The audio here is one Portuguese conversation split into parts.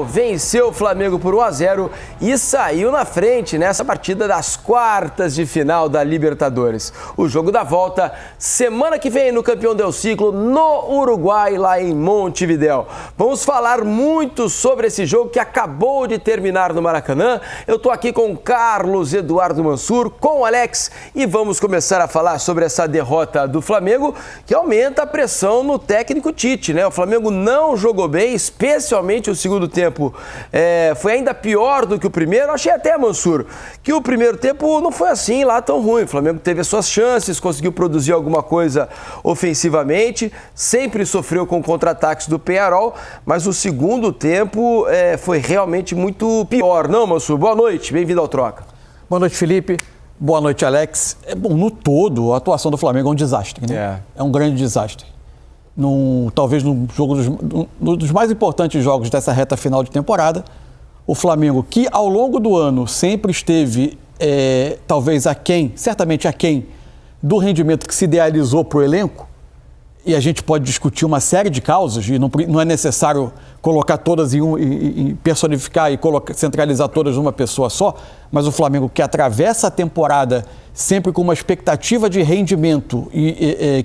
Venceu o Flamengo por 1-0 e saiu na frente nessa partida das quartas de final da Libertadores. O jogo da volta, semana que vem no Campeão del Siglo, no Uruguai, lá em Montevidéu. Vamos falar muito sobre esse jogo que acabou de terminar no Maracanã. Eu estou aqui com Carlos Eduardo Mansur, com o Alex, e vamos começar a falar sobre essa derrota do Flamengo, que aumenta a pressão no técnico Tite, né? O Flamengo não jogou bem, especialmente o segundo tempo foi ainda pior do que o primeiro. Achei até, Mansur, que o primeiro tempo não foi assim lá tão ruim. O Flamengo teve as suas chances, conseguiu produzir alguma coisa ofensivamente, sempre sofreu com contra-ataques do Peñarol, mas o segundo tempo foi realmente muito pior, não, Mansur? Boa noite, bem-vindo ao Troca. Boa noite, Felipe. Boa noite, Alex. Bom, no todo, a atuação do Flamengo é um desastre, né? É um grande desastre. Talvez no jogo dos mais importantes jogos dessa reta final de temporada, o Flamengo, que ao longo do ano sempre esteve talvez certamente aquém do rendimento que se idealizou para o elenco, e a gente pode discutir uma série de causas, e não é necessário colocar todas e personificar e centralizar todas numa pessoa só, mas o Flamengo que atravessa a temporada sempre com uma expectativa de rendimento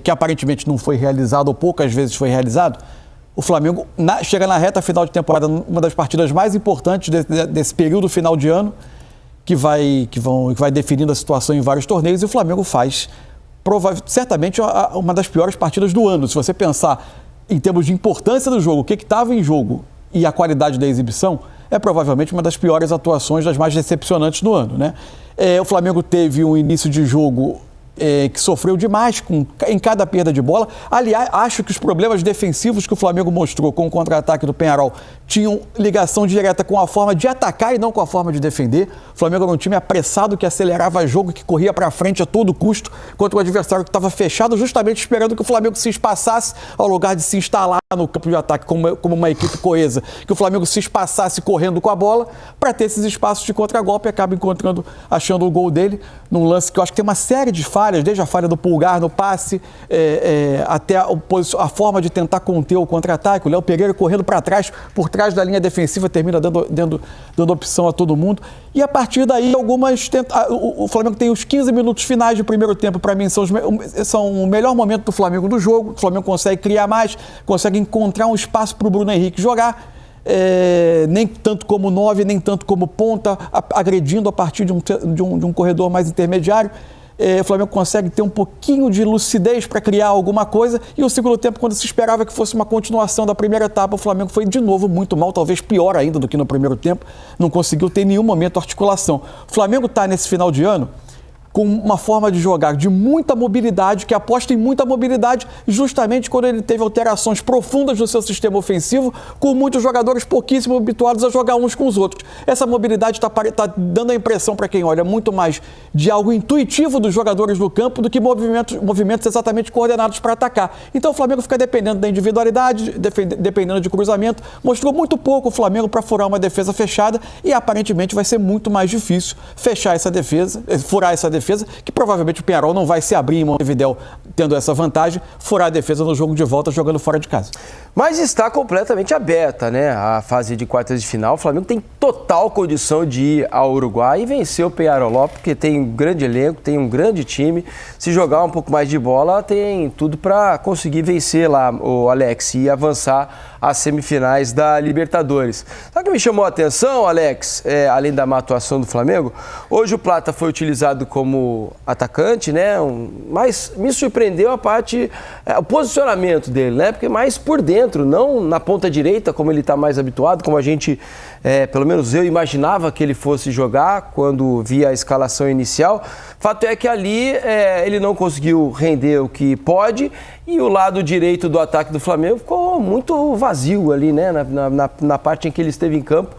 que aparentemente não foi realizado ou poucas vezes foi realizado, o Flamengo chega na reta final de temporada, uma das partidas mais importantes desse período final de ano, que vai definindo a situação em vários torneios, e o Flamengo faz certamente uma das piores partidas do ano. Se você pensar em termos de importância do jogo, o que estava em jogo e a qualidade da exibição, é provavelmente uma das piores atuações, das mais decepcionantes do ano, né? O Flamengo teve um início de jogo que sofreu demais em cada perda de bola. Aliás, acho que os problemas defensivos que o Flamengo mostrou com o contra-ataque do Peñarol tinham ligação direta com a forma de atacar e não com a forma de defender. O Flamengo era um time apressado, que acelerava jogo, que corria para frente a todo custo, contra o adversário que estava fechado, justamente esperando que o Flamengo se espaçasse ao lugar de se instalar no campo de ataque como uma equipe coesa, que o Flamengo se espaçasse correndo com a bola para ter esses espaços de contragolpe e acaba achando o gol dele num lance que eu acho que tem uma série de falhas, desde a falha do Pulgar no passe, até a forma de tentar conter o contra-ataque. O Léo Pereira correndo para trás, por trás da linha defensiva, termina dando opção a todo mundo. E a partir daí, o Flamengo tem os 15 minutos finais de primeiro tempo, para mim, são o melhor momento do Flamengo do jogo. O Flamengo consegue criar mais, consegue encontrar um espaço para o Bruno Henrique jogar. Nem tanto como 9, nem tanto como ponta, agredindo a partir de um corredor mais intermediário. O Flamengo consegue ter um pouquinho de lucidez para criar alguma coisa, e o segundo tempo, quando se esperava que fosse uma continuação da primeira etapa, o Flamengo foi de novo muito mal, talvez pior ainda do que no primeiro tempo, não conseguiu ter em nenhum momento articulação. O Flamengo está nesse final de ano com uma forma de jogar de muita mobilidade, que aposta em muita mobilidade justamente quando ele teve alterações profundas no seu sistema ofensivo, com muitos jogadores pouquíssimo habituados a jogar uns com os outros. Essa mobilidade está dando a impressão para quem olha muito mais de algo intuitivo dos jogadores no campo do que movimentos exatamente coordenados para atacar. Então o Flamengo fica dependendo da individualidade, dependendo de cruzamento. Mostrou muito pouco o Flamengo para furar uma defesa fechada, e aparentemente vai ser muito mais difícil furar essa defesa, que provavelmente o Peñarol não vai se abrir em Montevidéu tendo essa vantagem, furar a defesa no jogo de volta jogando fora de casa. Mas está completamente aberta, né? A fase de quartas de final. O Flamengo tem total condição de ir ao Uruguai e vencer o Peñarol, porque tem um grande elenco, tem um grande time. Se jogar um pouco mais de bola, tem tudo para conseguir vencer lá o Alex e avançar às semifinais da Libertadores. Sabe o que me chamou a atenção, Alex, além da má atuação do Flamengo? Hoje o Plata foi utilizado como atacante, né? Mas me surpreendeu o posicionamento dele, né? Porque mais por dentro, não na ponta direita, como ele está mais habituado, como a gente, pelo menos eu imaginava que ele fosse jogar quando via a escalação inicial. Fato é que ali ele não conseguiu render o que pode, e o lado direito do ataque do Flamengo ficou muito vazio ali, né? Na parte em que ele esteve em campo,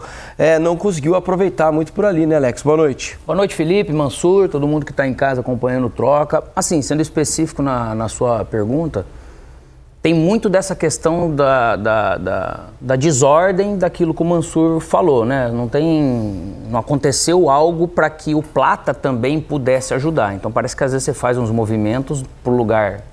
não conseguiu aproveitar muito por ali, né, Alex? Boa noite. Boa noite, Felipe, Mansur, todo mundo que está em casa acompanhando o Troca. Assim, sendo específico na sua pergunta, tem muito dessa questão da desordem daquilo que o Mansur falou, né? Não aconteceu algo para que o Plata também pudesse ajudar. Então parece que às vezes você faz uns movimentos pro lugar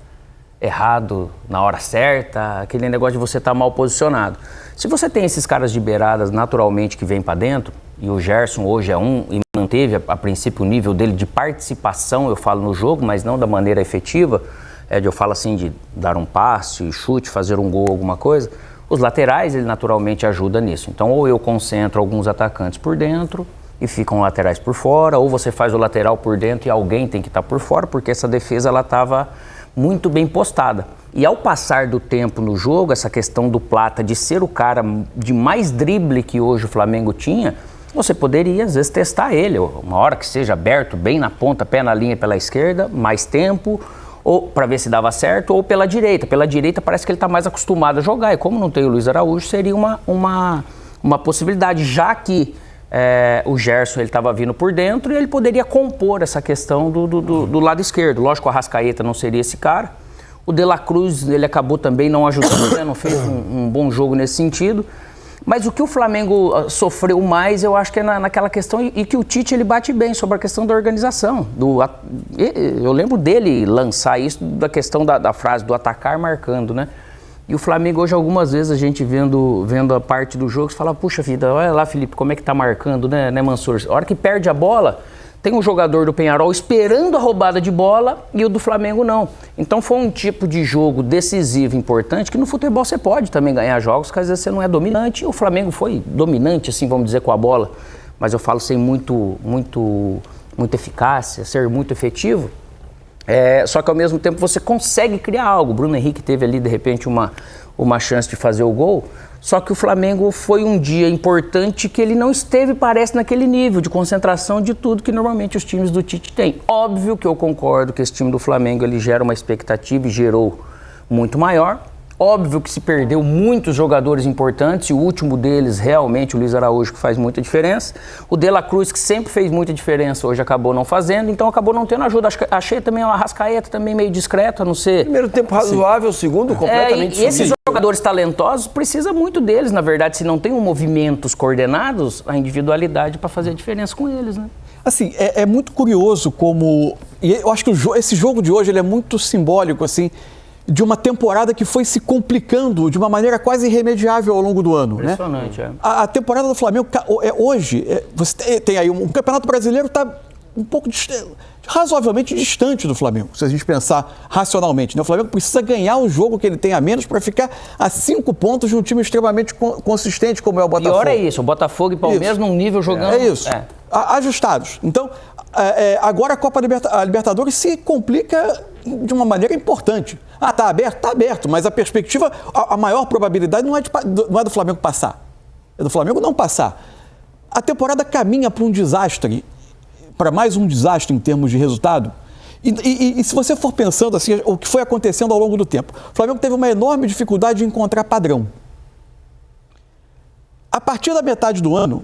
errado na hora certa, aquele negócio de você estar mal posicionado. Se você tem esses caras de beiradas naturalmente que vêm para dentro, e o Gerson hoje é um, e manteve a princípio o nível dele de participação, eu falo no jogo, mas não da maneira efetiva, eu falo assim de dar um passe, chute, fazer um gol, alguma coisa, os laterais ele naturalmente ajuda nisso. Então ou eu concentro alguns atacantes por dentro e ficam laterais por fora, ou você faz o lateral por dentro e alguém tem que estar por fora, porque essa defesa ela estava muito bem postada. E ao passar do tempo no jogo, essa questão do Plata de ser o cara de mais drible que hoje o Flamengo tinha, você poderia às vezes testar ele, uma hora que seja aberto, bem na ponta, pé na linha pela esquerda, mais tempo, ou para ver se dava certo, ou pela direita. Pela direita parece que ele está mais acostumado a jogar, e como não tem o Luiz Araújo, seria uma possibilidade, já que o Gerson estava vindo por dentro e ele poderia compor essa questão do lado esquerdo. Lógico, o Arrascaeta não seria esse cara. O De La Cruz, ele acabou também não ajudando, né? Não fez um bom jogo nesse sentido. Mas o que o Flamengo sofreu mais, eu acho que é naquela questão, e que o Tite ele bate bem sobre a questão da organização. Eu lembro dele lançar isso, da questão da frase do atacar marcando, né? E o Flamengo hoje, algumas vezes, a gente vendo a parte do jogo, você fala, puxa vida, olha lá, Felipe, como é que tá marcando, né, Mansur? A hora que perde a bola, tem um jogador do Peñarol esperando a roubada de bola e o do Flamengo não. Então foi um tipo de jogo decisivo, importante, que no futebol você pode também ganhar jogos, porque às vezes você não é dominante. O Flamengo foi dominante, assim, vamos dizer, com a bola, mas eu falo sem muita eficácia, ser muito efetivo. Só que ao mesmo tempo você consegue criar algo. O Bruno Henrique teve ali, de repente, uma chance de fazer o gol. Só que o Flamengo foi um dia importante que ele não esteve, parece, naquele nível de concentração de tudo que normalmente os times do Tite têm. Óbvio que eu concordo que esse time do Flamengo ele gera uma expectativa e gerou muito maior. Óbvio que se perdeu muitos jogadores importantes, e o último deles, realmente, o Luiz Araújo, que faz muita diferença. O De La Cruz, que sempre fez muita diferença, hoje acabou não fazendo, então acabou não tendo ajuda. Achei também o Arrascaeta também meio discreto, a não ser... Primeiro tempo razoável, segundo completamente e esses jogadores talentosos, precisa muito deles, na verdade, se não tem movimentos coordenados, a individualidade para fazer a diferença com eles, né? Assim, é muito curioso como... E eu acho que esse jogo de hoje ele é muito simbólico, assim, de uma temporada que foi se complicando de uma maneira quase irremediável ao longo do ano. Impressionante, né? A temporada do Flamengo, hoje, você tem aí um Campeonato Brasileiro está um pouco razoavelmente distante do Flamengo, se a gente pensar racionalmente. Né? O Flamengo precisa ganhar o jogo que ele tem a menos para ficar a 5 pontos de um time extremamente consistente como é o Botafogo. Pior é isso, o Botafogo e Palmeiras num nível jogando... É isso, ajustados. Então, agora a Libertadores se complica de uma maneira importante. Tá aberto? Tá aberto, mas a perspectiva, a maior probabilidade não é do Flamengo passar, é do Flamengo não passar. A temporada caminha para um desastre, para mais um desastre em termos de resultado. E se você for pensando assim, o que foi acontecendo ao longo do tempo, o Flamengo teve uma enorme dificuldade de encontrar padrão. A partir da metade do ano,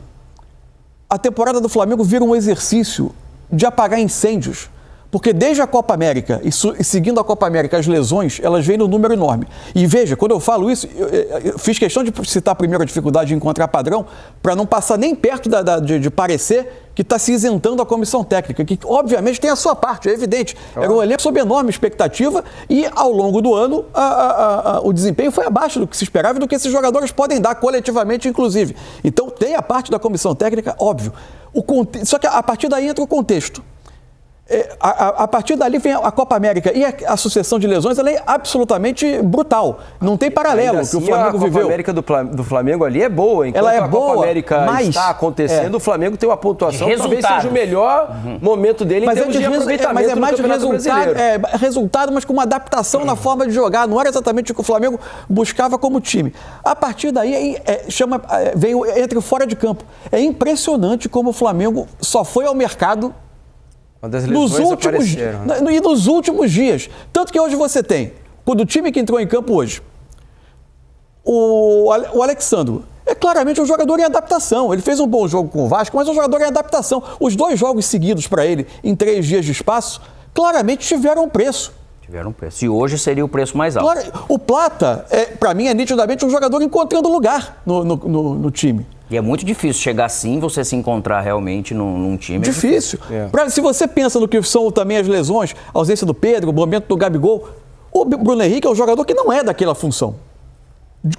a temporada do Flamengo vira um exercício de apagar incêndios, porque desde a Copa América e seguindo a Copa América, as lesões, elas vêm num número enorme. E veja, quando eu falo isso, eu fiz questão de citar primeiro a dificuldade de encontrar padrão, para não passar nem perto de parecer que está se isentando a comissão técnica, que obviamente tem a sua parte, é evidente. Era um elenco sob enorme expectativa e ao longo do ano o desempenho foi abaixo do que se esperava e do que esses jogadores podem dar coletivamente, inclusive. Então tem a parte da comissão técnica, óbvio. Só que a partir daí entra o contexto. A partir dali vem a Copa América e a sucessão de lesões, ela é absolutamente brutal. Não tem paralelo assim, que o Flamengo viveu. A Copa América do Flamengo ali é boa. Enquanto ela é a boa, Copa América mas está acontecendo, o Flamengo tem uma pontuação que talvez seja o melhor momento dele em termos de aproveitamento mas é mais do Campeonato Brasileiro. Resultado, mas com uma adaptação na forma de jogar. Não era exatamente o que o Flamengo buscava como time. A partir daí, entra o fora de campo. É impressionante como o Flamengo só foi ao mercado nos últimos dias. Tanto que hoje você tem, quando o time que entrou em campo hoje, o Alexandro, é claramente um jogador em adaptação. Ele fez um bom jogo com o Vasco, mas é um jogador em adaptação. Os 2 jogos seguidos para ele, em 3 dias de espaço, claramente tiveram um preço. Tiveram um preço. E hoje seria o preço mais alto. Claro, o Plata, para mim, é nitidamente um jogador encontrando lugar no time. E é muito difícil chegar assim, você se encontrar realmente num time. Difícil. Se você pensa no que são também as lesões, a ausência do Pedro, o momento do Gabigol, o Bruno Henrique é um jogador que não é daquela função.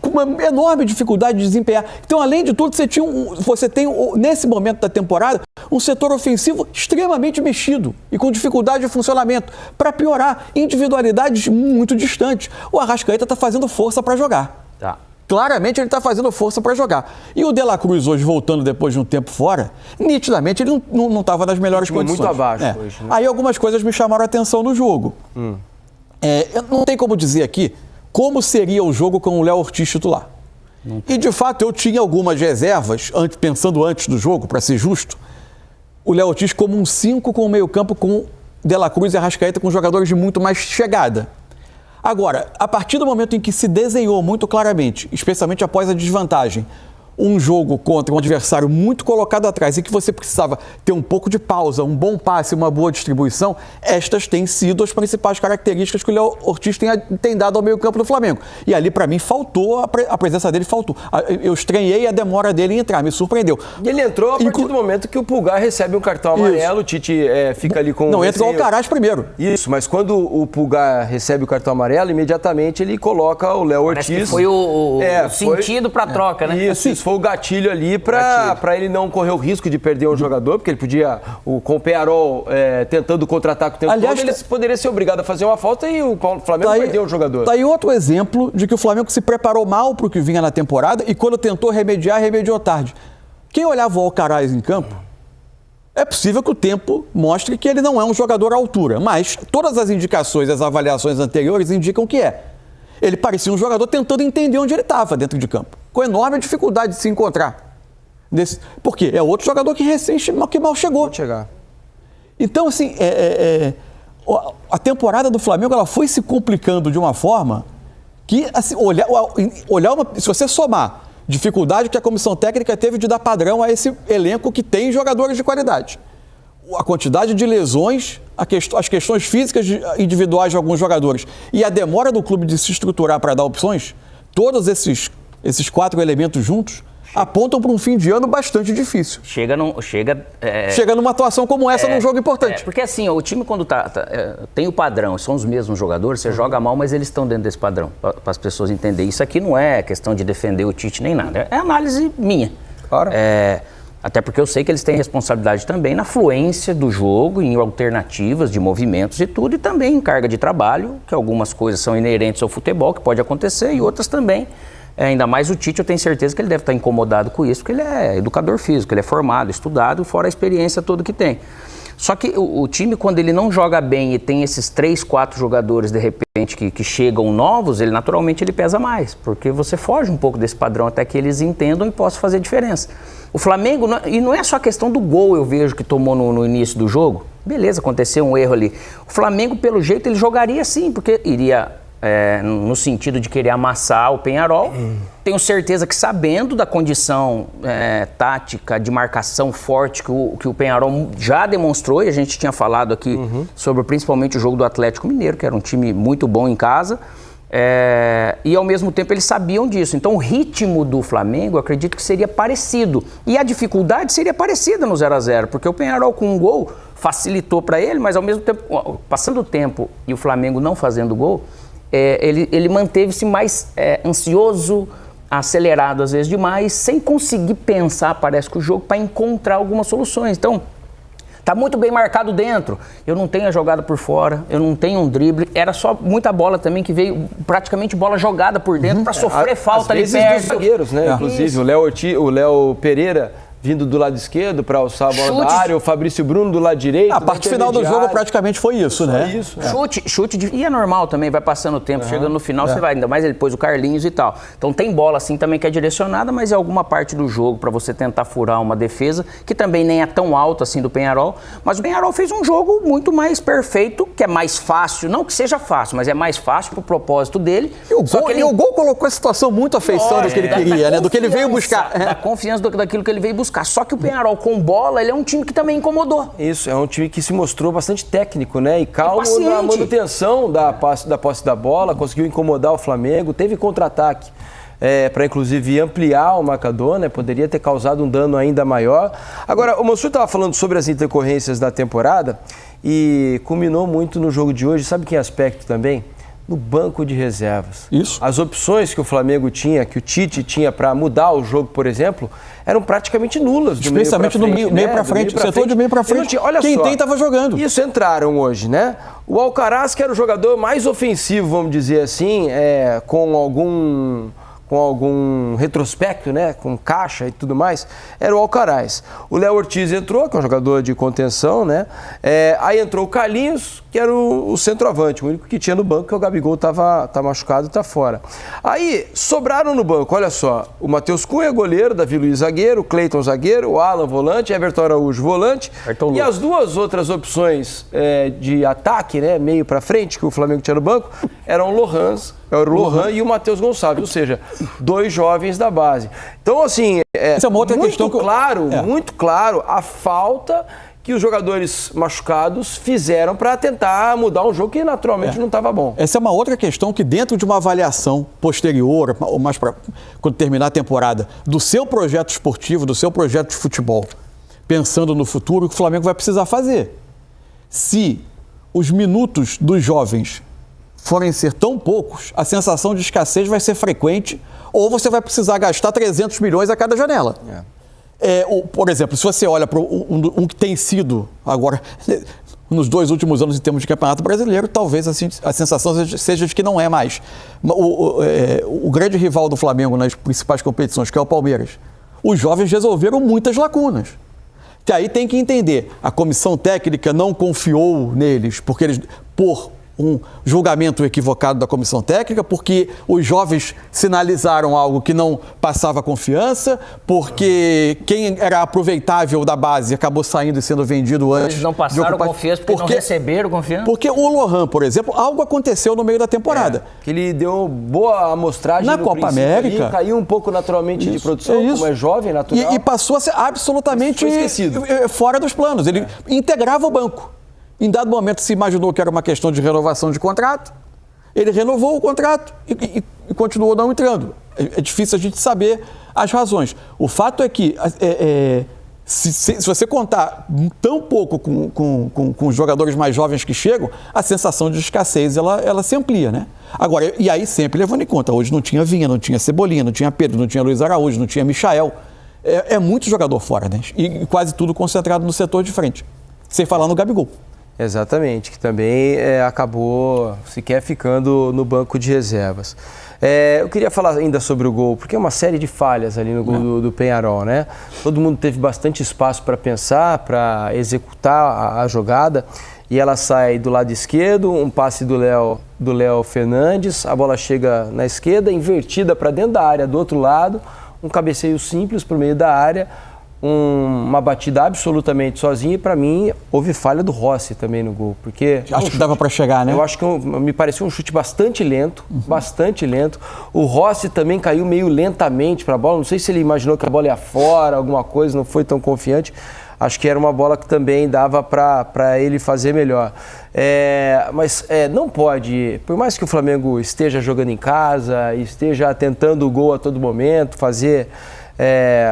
com uma enorme dificuldade de desempenhar. Então, além de tudo, você tem, nesse momento da temporada, um setor ofensivo extremamente mexido e com dificuldade de funcionamento. Para piorar, individualidades muito distantes. O Arrascaeta está fazendo força para jogar. Tá. Claramente ele está fazendo força para jogar. E o De La Cruz hoje, voltando depois de um tempo fora, nitidamente ele não estava nas melhores condições. Muito abaixo hoje, né? Aí algumas coisas me chamaram a atenção no jogo. Eu não tenho como dizer aqui como seria o jogo com o Léo Ortiz titular. E, de fato, eu tinha algumas reservas, pensando antes do jogo, para ser justo, o Léo Ortiz como um 5 com o meio-campo com De La Cruz e Arrascaeta com jogadores de muito mais chegada. Agora, a partir do momento em que se desenhou muito claramente, especialmente após a desvantagem, um jogo contra um adversário muito colocado atrás e que você precisava ter um pouco de pausa, um bom passe, uma boa distribuição, estas têm sido as principais características que o Léo Ortiz tem dado ao meio-campo do Flamengo. E ali, para mim, faltou, a presença dele faltou. Eu estranhei a demora dele em entrar, me surpreendeu. E ele entrou a partir do momento que o Pulgar recebe um cartão amarelo, o Tite fica ali com... Não, entra o Alcaraz primeiro. Isso, mas quando o Pulgar recebe o cartão amarelo, imediatamente ele coloca o Léo Ortiz... Parece que foi o sentido para a troca, né? Isso. Foi o gatilho ali para ele não correr o risco de perder um jogador, porque ele podia, com o Peñarol tentando contra-ataque o tempo todo, ele poderia ser obrigado a fazer uma falta e o Flamengo perdeu um jogador. Tá aí outro exemplo de que o Flamengo se preparou mal para o que vinha na temporada e quando tentou remediou tarde. Quem olhava o Alcaraz em campo, é possível que o tempo mostre que ele não é um jogador à altura, mas todas as indicações, as avaliações anteriores indicam que é. Ele parecia um jogador tentando entender onde ele estava dentro de campo, com enorme dificuldade de se encontrar. Por quê? É outro jogador que mal chegou. Então, assim, a temporada do Flamengo ela foi se complicando de uma forma que, assim, se você somar dificuldade que a comissão técnica teve de dar padrão a esse elenco que tem jogadores de qualidade, a quantidade de lesões, as questões físicas individuais de alguns jogadores e a demora do clube de se estruturar para dar opções, todos esses 4 elementos juntos apontam para um fim de ano bastante difícil. Chega numa atuação como essa num jogo importante. Porque assim, o time quando tem o padrão, são os mesmos jogadores, você joga mal, mas eles estão dentro desse padrão, para as pessoas entenderem. Isso aqui não é questão de defender o Tite nem nada, é análise minha. Claro. Até porque eu sei que eles têm responsabilidade também na fluência do jogo, em alternativas de movimentos e tudo, e também em carga de trabalho, que algumas coisas são inerentes ao futebol, que pode acontecer, e outras também. Ainda mais o Tite, eu tenho certeza que ele deve estar incomodado com isso, porque ele é educador físico, ele é formado, estudado, fora a experiência toda que tem. Só que o time, quando ele não joga bem e tem esses 3, 4 jogadores, de repente, que chegam novos, ele naturalmente ele pesa mais, porque você foge um pouco desse padrão até que eles entendam e possam fazer diferença. O Flamengo, e não é só a questão do gol, eu vejo, que tomou no início do jogo. Beleza, aconteceu um erro ali. O Flamengo, pelo jeito, ele jogaria sim, porque iria... no sentido de querer amassar o Peñarol. Tenho certeza que, sabendo da condição tática de marcação forte que o Peñarol já demonstrou, e a gente tinha falado aqui sobre principalmente o jogo do Atlético Mineiro, que era um time muito bom em casa, e ao mesmo tempo eles sabiam disso. Então o ritmo do Flamengo, eu acredito que seria parecido, e a dificuldade seria parecida no 0-0, porque o Peñarol com um gol facilitou para ele, mas ao mesmo tempo, passando o tempo e o Flamengo não fazendo gol, ele manteve-se mais ansioso, acelerado às vezes demais, sem conseguir pensar, parece que o jogo, para encontrar algumas soluções. Então, tá muito bem marcado dentro, eu não tenho a jogada por fora, eu não tenho um drible, era só muita bola também que veio, praticamente bola jogada por dentro para sofrer falta ali perto. Dos zagueiros, né? Inclusive o Léo Pereira vindo do lado esquerdo para alçar a bola da área, o Fabrício Bruno do lado direito. A parte final do jogo praticamente foi isso, né? Isso. Chute, e é normal também, vai passando o tempo, chegando no final, você vai, ainda mais ele pôs o Carlinhos e tal. Então tem bola assim também que é direcionada, mas é alguma parte do jogo para você tentar furar uma defesa, que também nem é tão alta assim do Peñarol, mas o Peñarol fez um jogo muito mais perfeito, que é mais fácil, não que seja fácil, mas é mais fácil pro propósito dele. E o gol colocou a situação muito à feição do que ele queria, né? Do que ele veio buscar. Da confiança daquilo que ele veio buscar. Só que o Peñarol com bola, ele é um time que também incomodou. Isso, é um time que se mostrou bastante técnico, né? E calmo na manutenção da posse da bola, conseguiu incomodar o Flamengo, teve contra-ataque para inclusive ampliar o marcador, né? Poderia ter causado um dano ainda maior. Agora, o Mansur estava falando sobre as intercorrências da temporada e culminou muito no jogo de hoje. Sabe que aspecto também? no banco de reservas. Isso. As opções que o Flamengo tinha, que o Tite tinha para mudar o jogo, por exemplo, eram praticamente nulas. Especialmente no meio para frente, o setor de meio para frente. Olha quem só, tem estava jogando. Isso entraram hoje, né? O Alcaraz, que era o jogador mais ofensivo, vamos dizer assim, com algum retrospecto, né, com caixa e tudo mais, era o Alcaraz. O Léo Ortiz entrou, que é um jogador de contenção, né? Aí entrou o Carlinhos, que era o centroavante, o único que tinha no banco, que o Gabigol tá machucado e tá fora. Aí sobraram no banco, olha só, o Matheus Cunha, goleiro, Davi Luiz zagueiro, o Cleiton zagueiro, o Alan volante, Everton Araújo volante, e as duas outras opções de ataque, né, meio para frente, que o Flamengo tinha no banco, eram o Lohan e o Matheus Gonçalves, ou seja, 2 jovens da base. Então, assim, essa é uma outra questão muito claro a falta que os jogadores machucados fizeram para tentar mudar um jogo que naturalmente não estava bom. Essa é uma outra questão que dentro de uma avaliação posterior, ou mais para quando terminar a temporada, do seu projeto esportivo, do seu projeto de futebol, pensando no futuro, o que o Flamengo vai precisar fazer. Se os minutos dos jovens forem ser tão poucos, a sensação de escassez vai ser frequente, ou você vai precisar gastar 300 milhões a cada janela. Por exemplo, se você olha para um que tem sido agora, nos 2 últimos anos em termos de Campeonato Brasileiro, talvez a sensação seja de que não é mais. O grande rival do Flamengo nas principais competições, que é o Palmeiras, os jovens resolveram muitas lacunas. Que aí tem que entender, a comissão técnica não confiou neles, porque eles, por um julgamento equivocado da comissão técnica, porque os jovens sinalizaram algo que não passava confiança, porque quem era aproveitável da base acabou saindo e sendo vendido antes. Eles não passaram confiança porque não receberam confiança? Porque o Lohan, por exemplo, algo aconteceu no meio da temporada. Que ele deu boa amostragem na Copa América. Ali, caiu um pouco naturalmente de produção, como é jovem, natural. E passou a ser absolutamente fora dos planos. Ele integrava o banco. Em dado momento se imaginou que era uma questão de renovação de contrato, ele renovou o contrato e continuou não entrando. É difícil a gente saber as razões. O fato é que, se você contar tão pouco com os jogadores mais jovens que chegam, a sensação de escassez ela se amplia, né? Agora, e aí sempre levando em conta, hoje não tinha Vinha, não tinha Cebolinha, não tinha Pedro, não tinha Luiz Araújo, não tinha Michael. É muito jogador fora, né? E quase tudo concentrado no setor de frente. Sem falar no Gabigol. Exatamente, que também acabou sequer ficando no banco de reservas. Eu queria falar ainda sobre o gol, porque é uma série de falhas ali no gol do Peñarol, né? Todo mundo teve bastante espaço para pensar, para executar a jogada, e ela sai do lado esquerdo, um passe do Léo Fernandes, a bola chega na esquerda, invertida para dentro da área do outro lado, um cabeceio simples por meio da área, uma batida absolutamente sozinha, e para mim houve falha do Rossi também no gol, porque acho que dava para chegar, né? Eu acho que me pareceu um chute bastante lento, bastante lento. O Rossi também caiu meio lentamente para a bola, não sei se ele imaginou que a bola ia fora, alguma coisa, não foi tão confiante. Acho que era uma bola que também dava para ele fazer melhor. Mas não pode, por mais que o Flamengo esteja jogando em casa, esteja tentando o gol a todo momento, fazer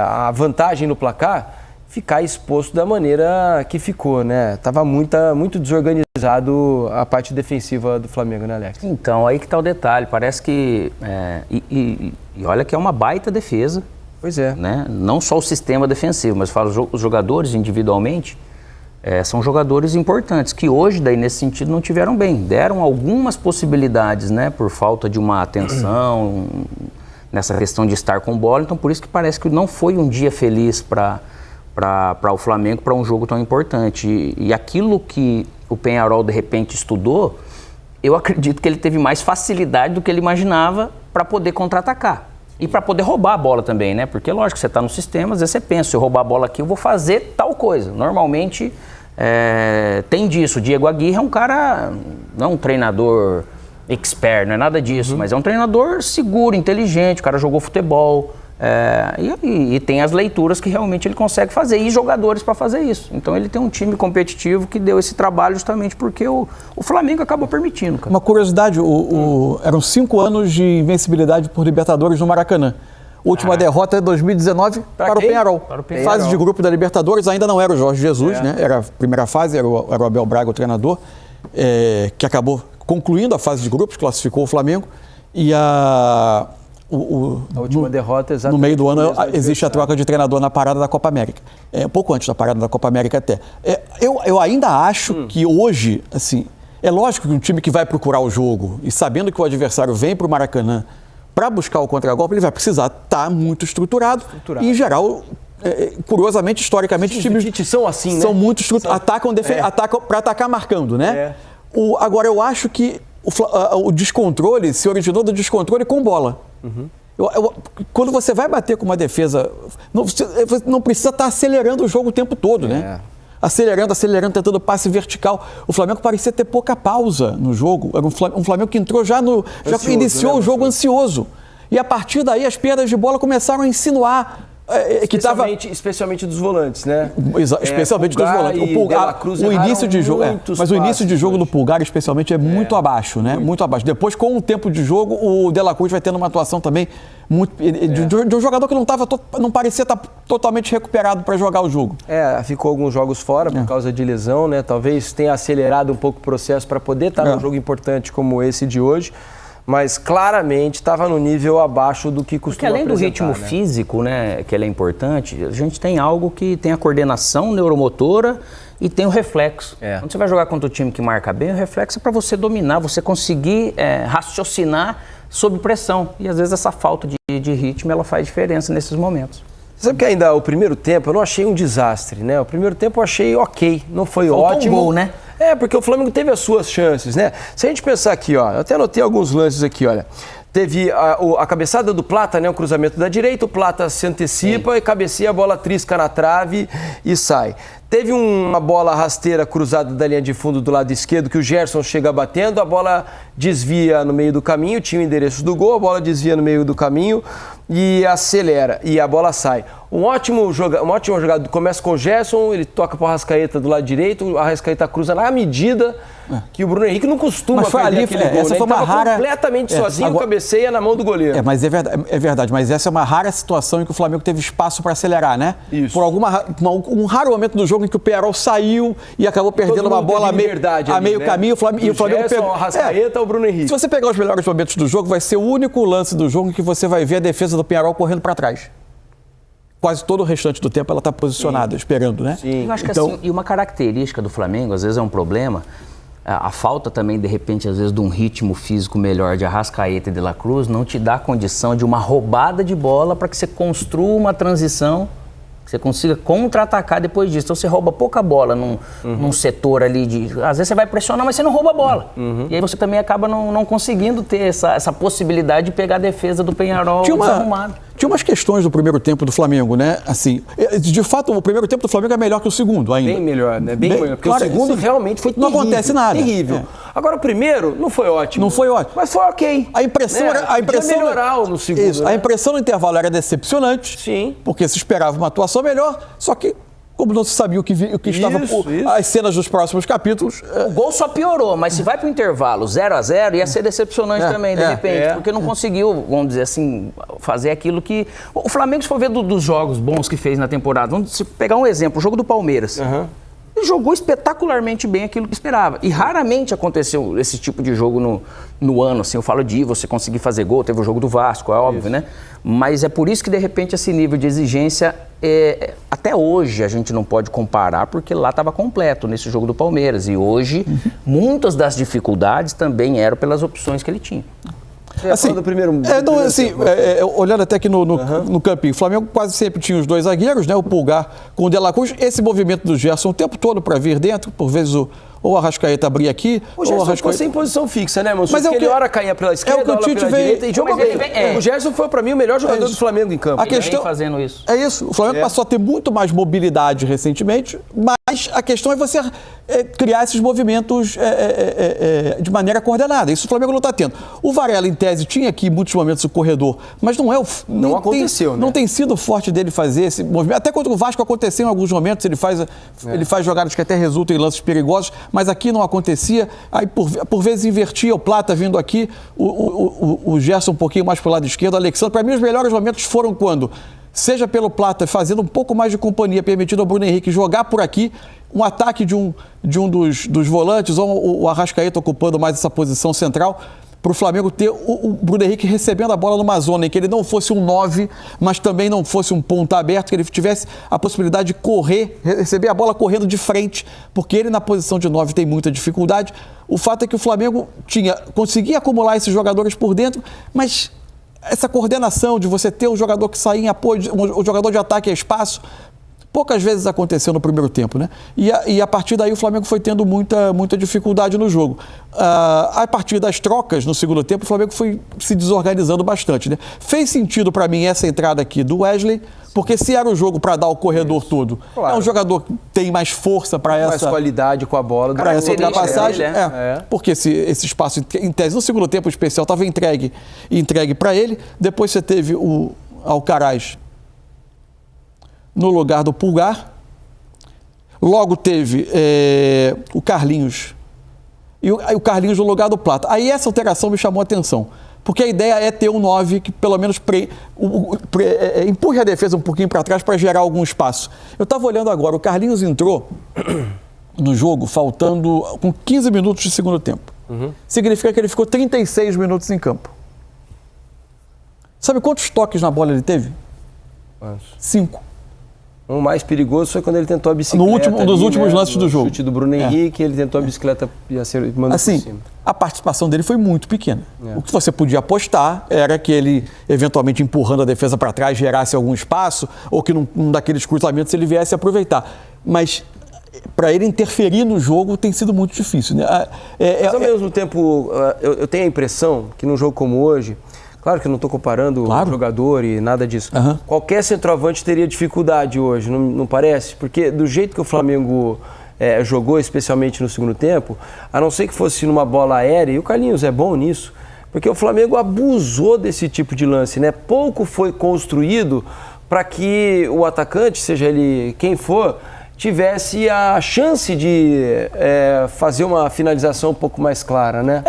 a vantagem no placar, ficar exposto da maneira que ficou, né? Tava muito desorganizado a parte defensiva do Flamengo, né, Alex? Então, aí que tá o detalhe. Parece que... E olha que é uma baita defesa. Pois é. Né? Não só o sistema defensivo, mas falo os jogadores individualmente, são jogadores importantes, que hoje, daí, nesse sentido, não tiveram bem. Deram algumas possibilidades, né? Por falta de uma atenção... nessa questão de estar com bola, então por isso que parece que não foi um dia feliz para o Flamengo, para um jogo tão importante. E aquilo que o Peñarol de repente estudou, eu acredito que ele teve mais facilidade do que ele imaginava para poder contra-atacar. E para poder roubar a bola também, né? Porque lógico, você está no sistema, às vezes você pensa, se eu roubar a bola aqui, eu vou fazer tal coisa. Normalmente tem disso. O Diego Aguirre é um cara, não um treinador expert, não é nada disso, mas é um treinador seguro, inteligente, o cara jogou futebol, e tem as leituras que realmente ele consegue fazer, e jogadores para fazer isso. Então ele tem um time competitivo que deu esse trabalho justamente porque o Flamengo acabou permitindo, cara. Uma curiosidade, eram 5 anos de invencibilidade por Libertadores no Maracanã. Última derrota é 2019 para o Peñarol. Fase de grupo da Libertadores, ainda não era o Jorge Jesus, né? Era a primeira fase, era o Abel Braga o treinador, que acabou concluindo a fase de grupos, classificou o Flamengo, e a última derrota, exatamente. No meio do ano existe a troca de treinador na parada da Copa América. Pouco antes da parada da Copa América até. Eu ainda acho que hoje, assim, é lógico que um time que vai procurar o jogo e sabendo que o adversário vem para o Maracanã para buscar o contragolpe, ele vai precisar estar muito estruturado. E, em geral, curiosamente, historicamente, os times são assim, né? São muito estruturados. Atacam para atacar marcando, né? Agora, eu acho que o descontrole se originou do descontrole com bola. Quando você vai bater com uma defesa, não precisa estar acelerando o jogo o tempo todo, né? Acelerando, tentando passe vertical. O Flamengo parecia ter pouca pausa no jogo. Era um Flamengo que entrou já iniciou, né, o jogo ansioso. E a partir daí as perdas de bola começaram a insinuar. Especialmente dos volantes, né? Especialmente dos volantes. O Pulgar, o início de jogo, mas o início de jogo do Pulgar, especialmente, é muito abaixo, né? Muito abaixo. Depois, com o tempo de jogo, o De La Cruz vai tendo uma atuação também de um jogador que não parecia estar totalmente recuperado para jogar o jogo. Ficou alguns jogos fora por causa de lesão, né? Talvez tenha acelerado um pouco o processo para poder estar num jogo importante como esse de hoje. Mas claramente estava no nível abaixo do que costuma apresentar. Porque além do ritmo físico, né, que ele é importante, a gente tem algo que tem a coordenação neuromotora e tem o reflexo. Quando você vai jogar contra o time que marca bem, o reflexo é para você dominar, você conseguir raciocinar sob pressão. E às vezes essa falta de ritmo ela faz diferença nesses momentos. Sabe que ainda o primeiro tempo eu não achei um desastre, né? O primeiro tempo eu achei ok, não foi ótimo. Um gol, né? Porque o Flamengo teve as suas chances, né? Se a gente pensar aqui, ó, eu até anotei alguns lances aqui, olha. Teve a cabeçada do Plata, né? O cruzamento da direita, o Plata se antecipa e cabeceia, a bola trisca na trave e sai. Teve uma bola rasteira cruzada da linha de fundo do lado esquerdo que o Gerson chega batendo, a bola desvia no meio do caminho, tinha o endereço do gol, a bola desvia no meio do caminho e acelera e a bola sai. Uma ótima jogada começa com o Gerson, ele toca para o Arrascaeta do lado direito, o Arrascaeta cruza na medida que o Bruno Henrique não costuma perder aquele gol, essa né? foi uma rara... completamente sozinho, cabeceia na mão do goleiro. Mas é verdade, mas essa é uma rara situação em que o Flamengo teve espaço para acelerar, né? Isso. Por um raro momento do jogo em que o Pearol saiu e acabou perdendo uma bola a meio caminho, e o Flamengo pegou. O Arrascaeta ou o Bruno Henrique. Se você pegar os melhores momentos do jogo, vai ser o único lance do jogo em que você vai ver a defesa do Pearol correndo para trás. Quase todo o restante do tempo ela está posicionada, esperando, né? Sim. Eu acho que assim, e uma característica do Flamengo, às vezes é um problema, a falta também, de repente, às vezes, de um ritmo físico melhor de Arrascaeta e De La Cruz não te dá condição de uma roubada de bola para que você construa uma transição, que você consiga contra-atacar depois disso. Então você rouba pouca bola num setor ali às vezes você vai pressionar, mas você não rouba a bola. E aí você também acaba não conseguindo ter essa possibilidade de pegar a defesa do Peñarol desarrumado. Tinha umas questões do primeiro tempo do Flamengo, né? Assim, de fato, o primeiro tempo do Flamengo é melhor que o segundo ainda. Bem melhor, né? Bem melhor. Porque claro, o segundo realmente foi terrível. Não acontece nada. Terrível. Agora, o primeiro não foi ótimo. Não foi ótimo. Mas foi ok. A impressão podia melhorar no segundo. Isso, né? A impressão no intervalo era decepcionante. Sim. Porque se esperava uma atuação melhor, só que como não se sabia o que estava as cenas dos próximos capítulos. O gol só piorou, mas se vai para o intervalo 0-0, ia ser decepcionante também, de repente, porque não conseguiu, vamos dizer assim, fazer aquilo que... O Flamengo, se for ver dos jogos bons que fez na temporada, vamos pegar um exemplo, o jogo do Palmeiras. Ele jogou espetacularmente bem aquilo que esperava. E raramente aconteceu esse tipo de jogo no ano, assim, eu falo de você conseguir fazer gol, teve o jogo do Vasco, é óbvio, né? Mas é por isso que, de repente, esse nível de exigência, até hoje a gente não pode comparar, porque lá estava completo nesse jogo do Palmeiras. E hoje, muitas das dificuldades também eram pelas opções que ele tinha. Assim, olhando até aqui no campinho, o Flamengo quase sempre tinha os dois zagueiros, né? O Pulgar com o De La Cruz, esse movimento do Gerson o tempo todo para vir dentro, por vezes ou a Arrascaeta abria aqui, o Gerson ficou sem posição fixa, né, Manso? Mas ele hora caía pela esquerda, hora pela direita e jogou bem. O Gerson foi, para mim, o melhor jogador do Flamengo em campo. A questão fazendo isso. É isso. O Flamengo passou a ter muito mais mobilidade recentemente, mas a questão é você criar esses movimentos de maneira coordenada. Isso o Flamengo não está tendo. O Varela, em tese, tinha aqui muitos momentos o corredor, mas não é o... Não aconteceu, né? Não tem sido o forte dele fazer esse movimento. Até contra o Vasco aconteceu em alguns momentos, ele faz jogadas que até resultam em lances perigosos, mas aqui não acontecia. Aí, por vezes, invertia o Plata vindo aqui, o Gerson um pouquinho mais para o lado esquerdo, o Alexandre. Para mim, os melhores momentos foram quando seja pelo Plata fazendo um pouco mais de companhia, permitindo ao Bruno Henrique jogar por aqui, um ataque de um dos volantes, ou o Arrascaeta ocupando mais essa posição central, para o Flamengo ter o Bruno Henrique recebendo a bola numa zona em que ele não fosse um 9, mas também não fosse um ponta aberto, que ele tivesse a possibilidade de correr, receber a bola correndo de frente, porque ele na posição de 9 tem muita dificuldade. O fato é que o Flamengo conseguia acumular esses jogadores por dentro, mas essa coordenação de você ter um jogador que sai em apoio, um jogador de ataque a espaço, poucas vezes aconteceu no primeiro tempo, né? E a partir daí o Flamengo foi tendo muita dificuldade no jogo. A partir das trocas no segundo tempo, o Flamengo foi se desorganizando bastante, né? Fez sentido para mim essa entrada aqui do Wesley, porque se era o jogo para dar o corredor todo, claro, é um jogador que tem mais força para essa... mais qualidade com a bola. Para essa ultrapassagem. Porque esse espaço, em tese, no segundo tempo especial, estava entregue para ele. Depois você teve o Alcaraz no lugar do Pulgar. Logo teve o Carlinhos. E o Carlinhos no lugar do Plata. Aí essa alteração me chamou a atenção. Porque a ideia é ter um 9 que pelo menos empurre a defesa um pouquinho para trás para gerar algum espaço. Eu estava olhando agora, o Carlinhos entrou no jogo faltando com 15 minutos de segundo tempo. Significa que ele ficou 36 minutos em campo. Sabe quantos toques na bola ele teve? 5. O mais perigoso foi quando ele tentou a bicicleta. Um dos últimos lances do jogo. O chute do Bruno Henrique, ele tentou a bicicleta e mandou assim, por cima. A participação dele foi muito pequena. O que você podia apostar era que ele, eventualmente empurrando a defesa para trás, gerasse algum espaço, ou que num daqueles cruzamentos ele viesse aproveitar. Mas para ele interferir no jogo tem sido muito difícil, né? Mas ao mesmo tempo, eu tenho a impressão que num jogo como hoje, claro que eu não estou comparando o jogador e nada disso. Qualquer centroavante teria dificuldade hoje, não parece? Porque do jeito que o Flamengo jogou, especialmente no segundo tempo, a não ser que fosse numa bola aérea, e o Carlinhos é bom nisso, porque o Flamengo abusou desse tipo de lance, né? Pouco foi construído para que o atacante, seja ele quem for, tivesse a chance de fazer uma finalização um pouco mais clara, né?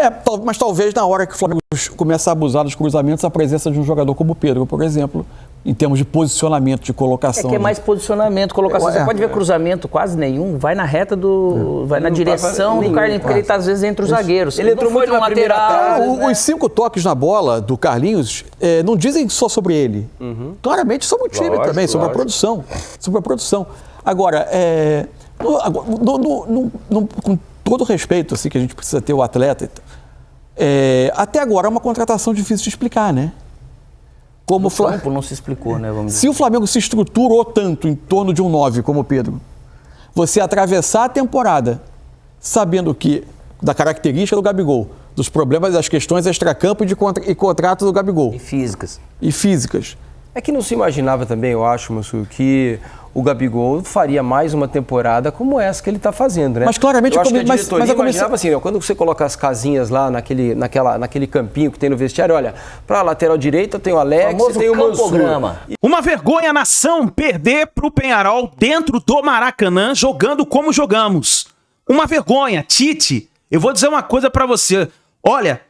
Mas talvez na hora que o Flamengo começa a abusar dos cruzamentos, a presença de um jogador como o Pedro, por exemplo, em termos de posicionamento, de colocação. É mais posicionamento, colocação. Você pode ver cruzamento quase nenhum, vai na reta vai na direção do Carlinhos, porque ele está às vezes entre os zagueiros. Ele entrou muito na lateral. Os 5 toques na bola do Carlinhos não dizem só sobre ele. Claramente sobre o time também, sobre a produção. Sobre a produção. Agora, com todo respeito assim, que a gente precisa ter o atleta, até agora é uma contratação difícil de explicar, né? Como o campo não se explicou, né? Vamos dizer. Se o Flamengo se estruturou tanto em torno de um 9 como o Pedro, você atravessar a temporada sabendo que da característica do Gabigol, dos problemas, das questões extracampo e contrato do Gabigol. E físicas. É que não se imaginava também, eu acho, Massu, que o Gabigol faria mais uma temporada como essa que ele está fazendo, né? Mas claramente... Eu acho que a diretoria imaginava assim, quando você coloca as casinhas lá naquele campinho que tem no vestiário, olha, para a lateral direita tem o Alex e tem o Mansur. Uma vergonha, nação, perder para o Peñarol dentro do Maracanã, jogando como jogamos. Uma vergonha, Tite. Eu vou dizer uma coisa para você. Olha,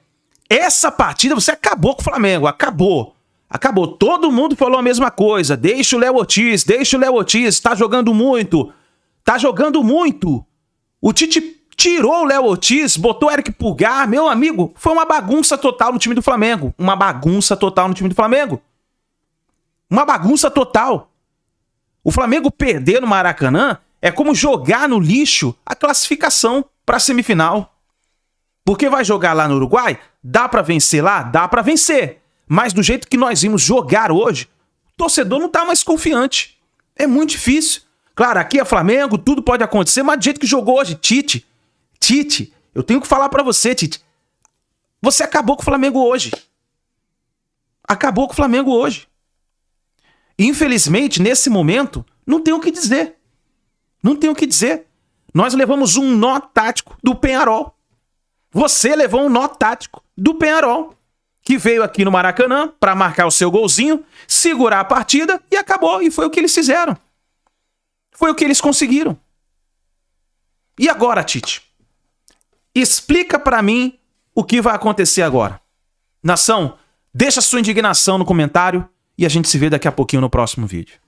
essa partida você acabou com o Flamengo, acabou. Todo mundo falou a mesma coisa. Deixa o Léo Ortiz, tá jogando muito. O Tite tirou o Léo Ortiz, botou o Eric Pulgar, meu amigo, foi uma bagunça total no time do Flamengo. Uma bagunça total. O Flamengo perder no Maracanã é como jogar no lixo a classificação para a semifinal. Porque vai jogar lá no Uruguai? Dá para vencer lá? Dá para vencer. Mas do jeito que nós vimos jogar hoje, o torcedor não tá mais confiante. É muito difícil. Claro, aqui é Flamengo, tudo pode acontecer, mas do jeito que jogou hoje, Tite, eu tenho que falar pra você, Tite. Você acabou com o Flamengo hoje. Infelizmente, nesse momento, não tenho o que dizer. Nós levamos um nó tático do Peñarol. Você levou um nó tático do Peñarol, que veio aqui no Maracanã para marcar o seu golzinho, segurar a partida e acabou. E foi o que eles fizeram. Foi o que eles conseguiram. E agora, Tite? Explica para mim o que vai acontecer agora. Nação, deixa sua indignação no comentário e a gente se vê daqui a pouquinho no próximo vídeo.